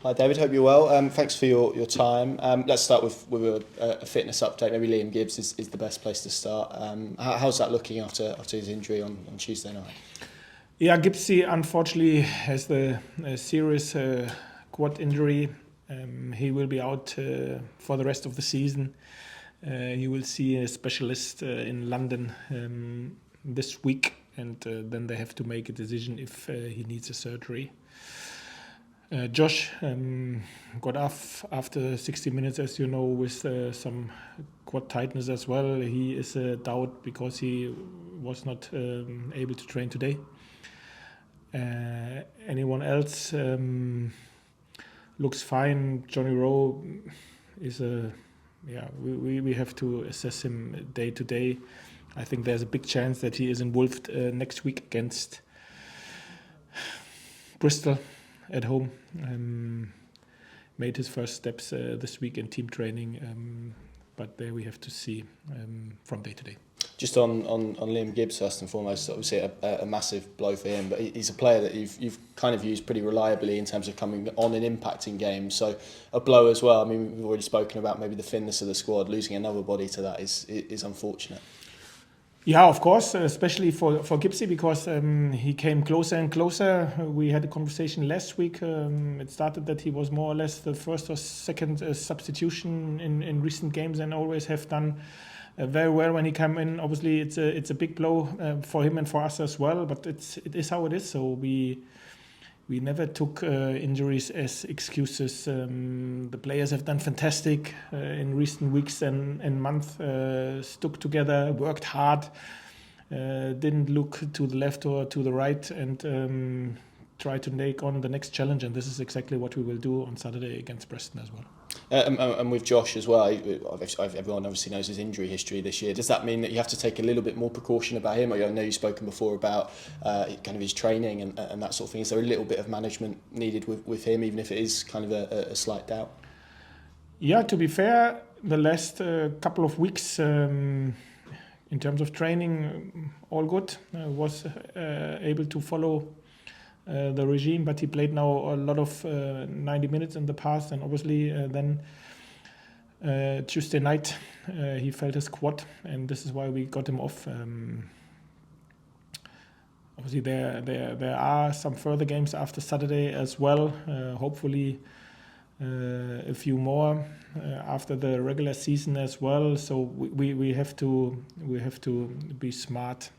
Hi David, hope you're well. Thanks for your time. Let's start with a fitness update. Maybe Liam Gibbs is the best place to start. How's that looking after his injury on Tuesday night? Yeah, Gibbsy unfortunately has the serious quad injury. He will be out for the rest of the season. He will see a specialist in London this week, and then they have to make a decision if he needs a surgery. Josh got off after 60 minutes, as you know, with some quad tightness as well. He is a doubt because he was not able to train today. Anyone else looks fine. Johnny Rowe is we have to assess him day to day. I think there's a big chance that he is involved next week against Bristol at home. Made his first steps this week in team training, but there we have to see from day to day. Just on Liam Gibbs, first and foremost, obviously a massive blow for him, but he's a player that you've kind of used pretty reliably in terms of coming on and impacting games. So a blow as well. I mean, we've already spoken about maybe the thinness of the squad. Losing another body to that is unfortunate. Yeah, of course, especially for Gibbsy, because he came closer and closer. We had a conversation last week. It started that he was more or less the first or second substitution in recent games and always have done very well when he came in. Obviously, it's a big blow for him and for us as well, but it is how it is. So we never took injuries as excuses. The players have done fantastic in recent weeks and months, stuck together, worked hard, didn't look to the left or to the right, and try to take on the next challenge. And this is exactly what we will do on Saturday against Preston as well. And with Josh as well, everyone obviously knows his injury history this year. Does that mean that you have to take a little bit more precaution about him? I know you've spoken before about kind of his training and that sort of thing. Is there a little bit of management needed with him, even if it is kind of a slight doubt? Yeah, to be fair, the last couple of weeks in terms of training, all good. Was able to follow the regime, but he played now a lot of 90 minutes in the past, and obviously then Tuesday night he felt his quad, and this is why we got him off. Obviously there are some further games after Saturday as well, hopefully a few more after the regular season as well, so we have to be smart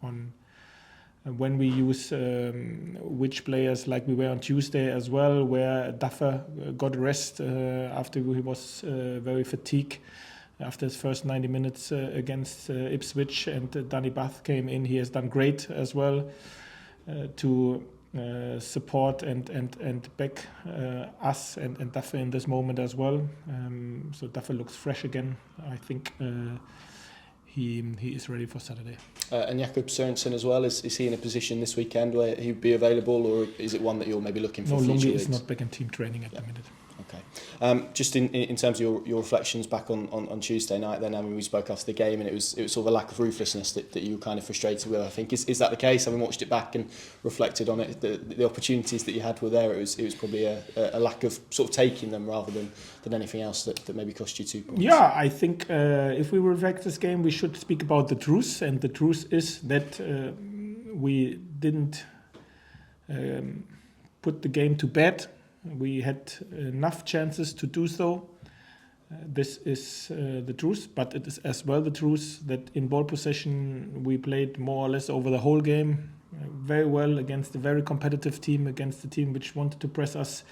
on when we use which players, like we were on Tuesday as well, where Duffer got rest after he was very fatigued after his first 90 minutes against Ipswich, and Danny Bath came in. He has done great as well to support and back us and Duffer in this moment as well. So Duffer looks fresh again. I think he is ready for Saturday. And Jakob Sørensen as well, is he in a position this weekend where he'd be available, or is it one that you're maybe looking for? No, future Lungi weeks? is not back in team training at the minute. Okay. Just in terms of your reflections back on Tuesday night, then I mean we spoke after the game, and it was sort of a lack of ruthlessness that you were kind of frustrated with. I think is that the case? Having watched it back and reflected on it, the opportunities that you had were there. It was probably a lack of sort of taking them rather than anything else that maybe cost you 2 points. Yeah, I think if we reflect this game, we should speak about the truth, and the truth is that we didn't put the game to bed. We had enough chances to do so. This is the truth, but it is as well the truth that in ball possession we played more or less over the whole game very well against a very competitive team, against a team which wanted to press us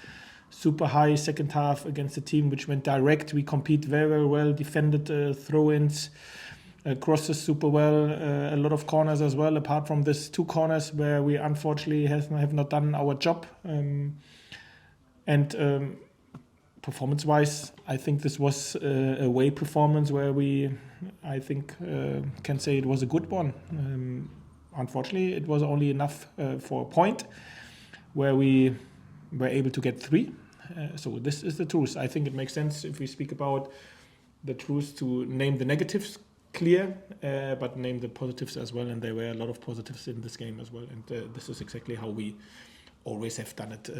super high second half, against a team which went direct. We compete very, very well, defended throw-ins, crosses super well, a lot of corners as well, apart from this 2 corners where we unfortunately have not done our job. And performance-wise, I think this was a away performance where we, I think, can say it was a good one. Unfortunately, it was only enough for a point where we were able to get 3. So this is the truth. I think it makes sense if we speak about the truth to name the negatives clear, but name the positives as well. And there were a lot of positives in this game as well. And this is exactly how we always have done it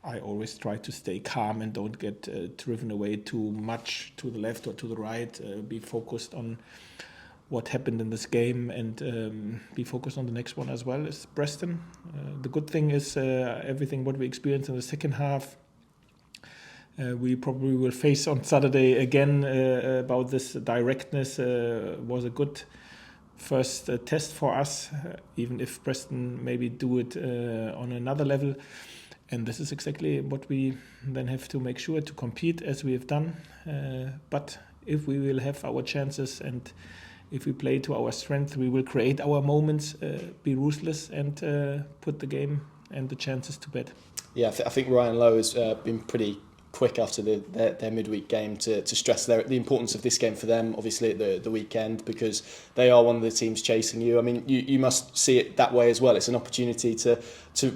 I always try to stay calm and don't get driven away too much to the left or to the right. Be focused on what happened in this game and be focused on the next one as well as Preston. The good thing is everything what we experienced in the second half, we probably will face on Saturday again about this directness. Was a good first test for us, even if Preston maybe do it on another level. And this is exactly what we then have to make sure to compete as we have done. But if we will have our chances and if we play to our strength, we will create our moments, be ruthless and put the game and the chances to bed. Yeah, I think Ryan Lowe has been pretty quick after their midweek game to stress the importance of this game for them, obviously at the weekend, because they are one of the teams chasing you. I mean, you must see it that way as well. It's an opportunity to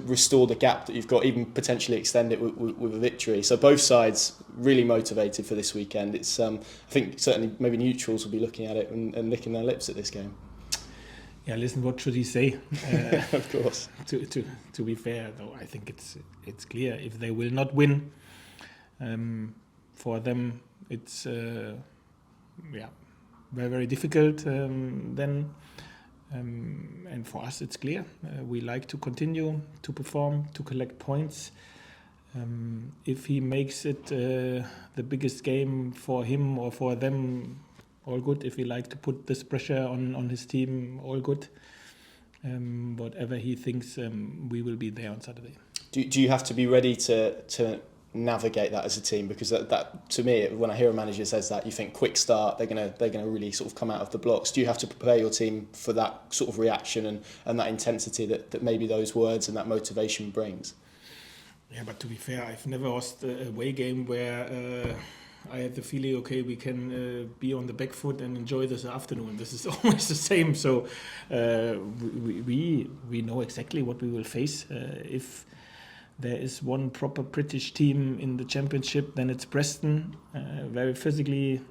restore the gap that you've got, even potentially extend it with a victory. So both sides really motivated for this weekend. It's I think certainly maybe neutrals will be looking at it and licking their lips at this game. Yeah, listen, what should he say? Of course. To be fair, though, I think it's clear if they will not win. For them, it's very, very difficult. Then, and for us, it's clear. We like to continue to perform, to collect points. If he makes it the biggest game for him or for them, all good. If he like to put this pressure on his team, all good. Whatever he thinks, we will be there on Saturday. Do you have to be ready to navigate that as a team? Because that to me, when I hear a manager says that, you think quick start, they're gonna really sort of come out of the blocks. Do you have to prepare your team for that sort of reaction and that intensity that maybe those words and that motivation brings? Yeah, but to be fair, I've never lost a away game where I had the feeling, okay, we can be on the back foot and enjoy this afternoon. This is always the same. So we know exactly what we will face. If there is one proper British team in the Championship, then it's Preston. Very physically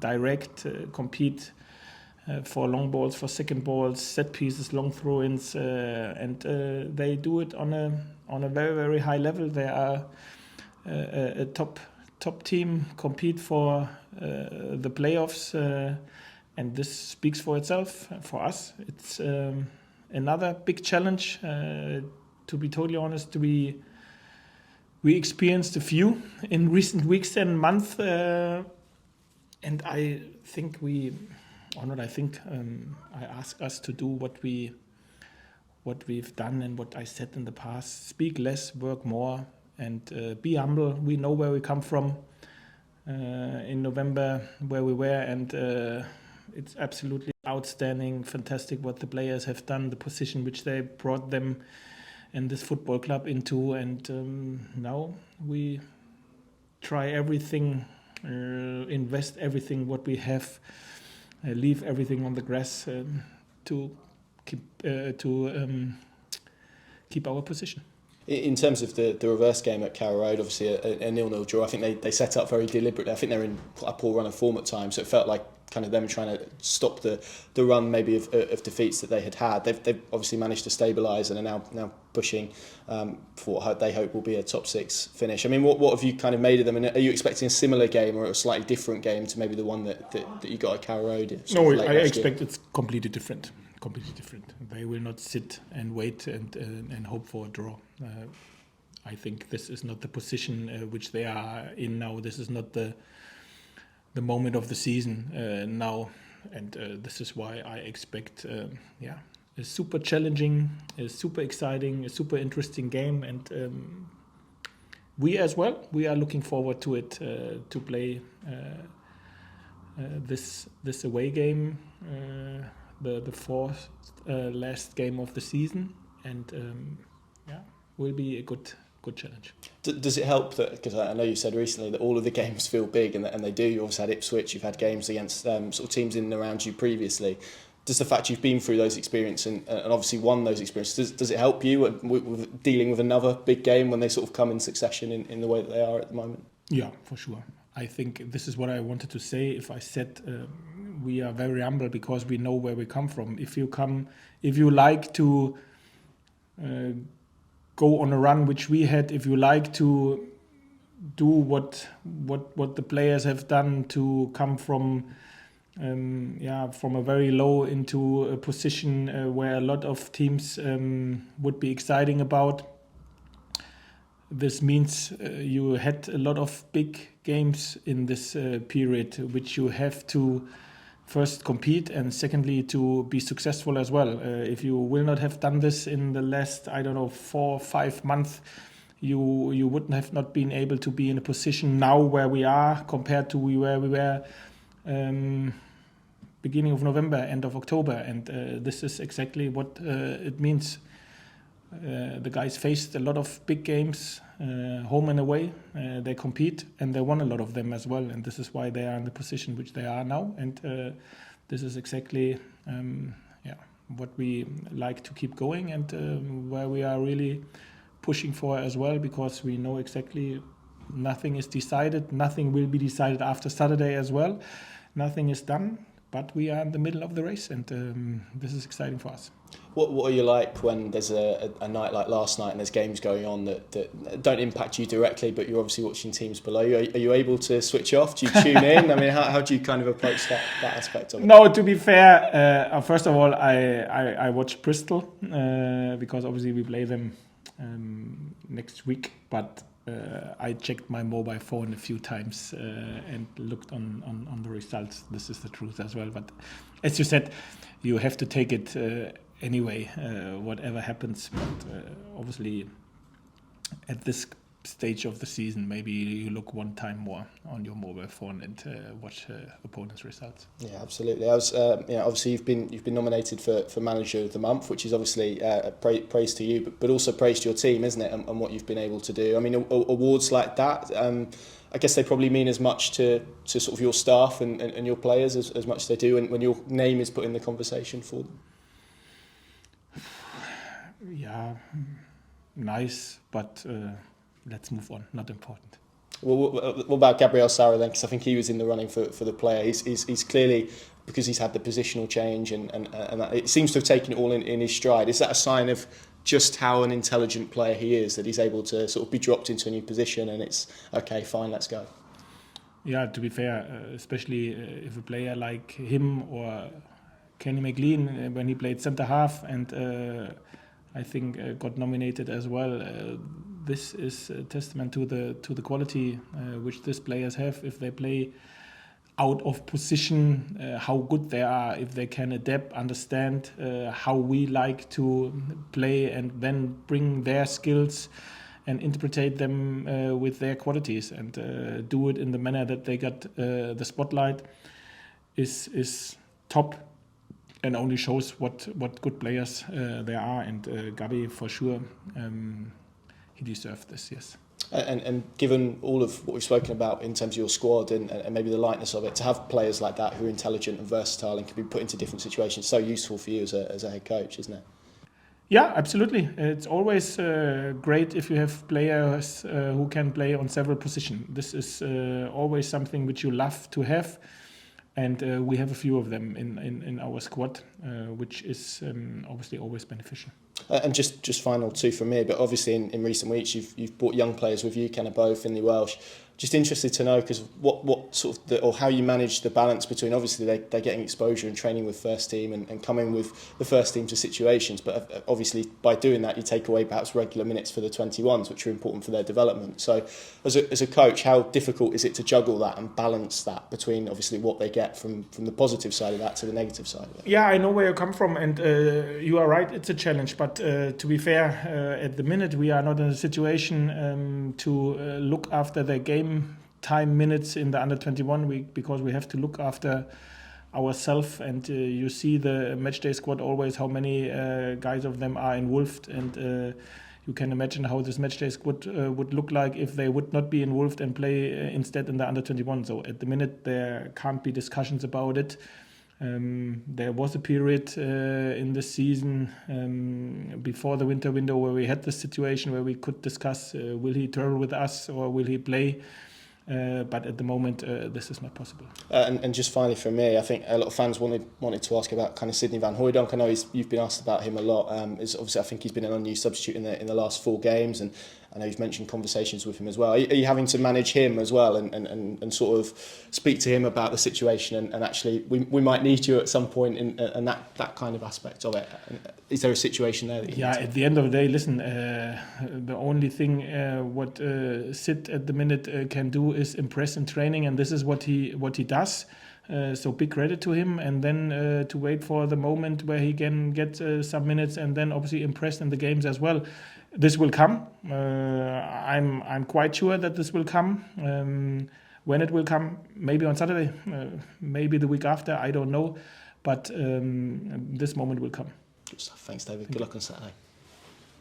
direct, compete for long balls, for second balls, set pieces, long throw-ins, and they do it on a very, very high level. They are a top team, compete for the playoffs, and this speaks for itself. For us, it's another big challenge. To be totally honest, we experienced a few in recent weeks and months, and I think I ask us to do what we've done and what I said in the past: speak less, work more, and be humble. We know where we come from in November, where we were, and it's absolutely outstanding, fantastic what the players have done, the position which they brought them and this football club into, and now we try everything, invest everything what we have, leave everything on the grass to keep our position. In terms of the reverse game at Carrow Road, obviously a 0-0 draw. I think they set up very deliberately. I think they're in a poor run of form at times, so it felt like kind of them trying to stop the run maybe of defeats that they had. They've obviously managed to stabilise and are now pushing for what they hope will be a top 6 finish. I mean, what have you kind of made of them? And are you expecting a similar game or a slightly different game to maybe the one that you got at Carrow Road? No, I expect it's completely different. They will not sit and wait and hope for a draw. I think this is not the position which they are in now. This is not the moment of the season now, and this is why I expect a super challenging, a super exciting, a super interesting game, and we as well. We are looking forward to it to play this away game. The fourth last game of the season, and will be a good challenge. Does it help that, because I know you said recently that all of the games feel big, and they do? You also had Ipswich, you've had games against sort of teams in and around you previously. Does the fact you've been through those experiences and obviously won those experiences, does it help you with dealing with another big game when they sort of come in succession in the way that they are at the moment? Yeah, for sure. I think this is what I wanted to say. If I said we are very humble because we know where we come from. If you like to go on a run which we had, if you like, to do what the players have done to come from a very low into a position where a lot of teams would be exciting about. This means you had a lot of big games in this period, which you have to first compete and secondly to be successful as well. If you will not have done this in the last, 4 or 5 months, you wouldn't have not been able to be in a position now where we are compared to where we were beginning of November, end of October, and this is exactly what it means. The guys faced a lot of big games, home and away. They compete and they won a lot of them as well, and this is why they are in the position which they are now. And this is exactly what we like to keep going, and where we are really pushing for as well, because we know exactly nothing is decided. Nothing will be decided after Saturday as well. Nothing is done, but we are in the middle of the race, and this is exciting for us. What are you like when there's a night like last night and there's games going on that don't impact you directly, but you're obviously watching teams below you? Are you able to switch off? Do you tune in? I mean, how do you kind of approach that aspect of it? No, to be fair, first of all, I watch Bristol because obviously we play them next week, but I checked my mobile phone a few times and looked on the results. This is the truth as well. But as you said, you have to take it anyway, whatever happens. But obviously, at this stage of the season, maybe you look one time more on your mobile phone and watch opponents' results. Yeah, absolutely. I was, obviously you've been nominated for Manager of the Month, which is obviously praise to you, but also praise to your team, isn't it, and what you've been able to do. I mean, awards like that, I guess they probably mean as much to sort of your staff and your players as much as they do when your name is put in the conversation for them. Yeah, nice, but let's move on. Not important. Well, what about Gabriel Sara then? Because I think he was in the running for the player. He's clearly, because he's had the positional change and that, it seems to have taken it all in his stride. Is that a sign of just how an intelligent player he is, that he's able to sort of be dropped into a new position and it's okay, fine, let's go? Yeah, to be fair, especially if a player like him or Kenny McLean, when he played centre half and I think got nominated as well. This is a testament to the quality which these players have. If they play out of position, how good they are, if they can adapt, understand how we like to play, and then bring their skills and interpret them with their qualities, and do it in the manner that they got the spotlight is top. And only shows what good players there are, and Gabi for sure, he deserved this, yes. And given all of what we've spoken about in terms of your squad and maybe the lightness of it, to have players like that who are intelligent and versatile and can be put into different situations, so useful for you as a head coach, isn't it? Yeah, absolutely. It's always great if you have players who can play on several positions. This is always something which you love to have. And we have a few of them in our squad, which is obviously always beneficial. And just final two from me, but obviously in recent weeks you've brought young players with you, Kenna Bow, Finley Welsh. Just interested to know, because what sort of or how you manage the balance between, obviously they're getting exposure and training with first team and coming with the first team to situations, but obviously by doing that you take away perhaps regular minutes for the 21s, which are important for their development. So as a coach, how difficult is it to juggle that and balance that between obviously what they get from the positive side of that to the negative side of it? Yeah, I know where you come from, and you are right, it's a challenge, but to be fair, at the minute we are not in a situation to look after their game time minutes in the under 21 week, because we have to look after ourselves, and you see the matchday squad always how many guys of them are involved, and you can imagine how this matchday squad would look like if they would not be involved and play instead in the under 21. So at the minute there can't be discussions about it. There was a period in the season before the winter window where we had this situation where we could discuss will he travel with us or will he play but at the moment this is not possible. And just finally from me, I think a lot of fans wanted to ask about kind of Sidney van Hooijdonk. I know you've been asked about him a lot. Obviously I think he's been an unused substitute in the last 4 games, and I know you've mentioned conversations with him as well. Are you having to manage him as well and sort of speak to him about the situation and actually we might need you at some point and that kind of aspect of it? Is there a situation there that you need to... At the end of the day, listen, the only thing what Sid at the minute can do is impress in training, and this is what he does. So big credit to him, and then to wait for the moment where he can get some minutes and then obviously impress in the games as well. This will come. I'm quite sure that this will come. When it will come, maybe on Saturday, maybe the week after, I don't know. But this moment will come. Good stuff. Thanks, David. Good luck on Saturday.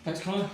Thanks, Connor.